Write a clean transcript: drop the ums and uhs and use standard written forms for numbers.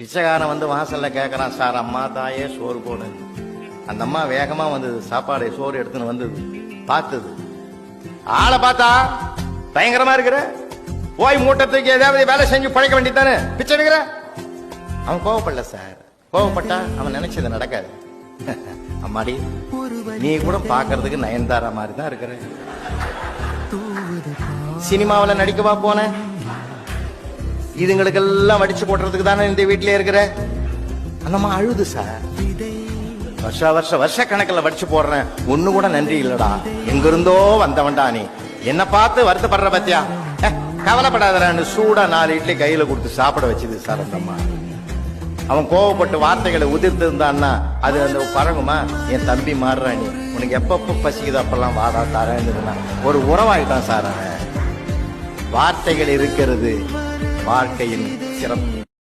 பிச்சைக்காரன் வந்து வாசல்ல கேட்கறான், சார் அம்மா தாயே சோறு போடு. அந்த அம்மா வேகமா வந்தது, சாப்பாடு சோறு எடுத்துன்னு வந்தது, பார்த்தது. ஆளை பார்த்தா பயங்கரமா இருக்கிற, போய் மூட்டத்துக்கு ஏதாவது வேலை செஞ்சு பழைக்க வேண்டியதானே, பிச்சை எடுக்கிற. அவன் கோவப்படல சார், கோவப்பட்டா அவன் நினைச்சது நடக்காது. அம்மாடி நீ கூட பாக்குறதுக்கு நயன்தாரா மாதிரி தான் இருக்கிற, சினிமாவில் நடிக்கவா போன, இதுங்களுக்கெல்லாம் வடிச்சு போட்டுறதுக்கு தானே இந்த வீட்டிலே இருக்கிற. அந்த அம்மா அழுது சார், வருஷ கணக்கில் வடிச்சு போடுறேன், ஒண்ணு கூட நன்றி இல்லடா, எங்கிருந்தோ வந்தவன்டா நீ, என்ன பார்த்து வருத்தப்படுற பத்தியா, கவலைப்படாதரான்னு சூடா 4 இட்லி கையில கொடுத்து சாப்பிட வச்சுது சார் அந்த அம்மா. அவன் கோவப்பட்டு வார்த்தைகளை உதிர்த்து இருந்தான்னா அது அந்த பழகுமா, என் தம்பி மாறுறா நீ, உனக்கு எப்பப்ப பசிக்குது அப்பெல்லாம் வாடா தரேன்னு ஒரு உறவாயிட்டான் சார் அவன். வார்த்தைகள் இருக்கிறது வாழ்க்கையின் சிறப்பு.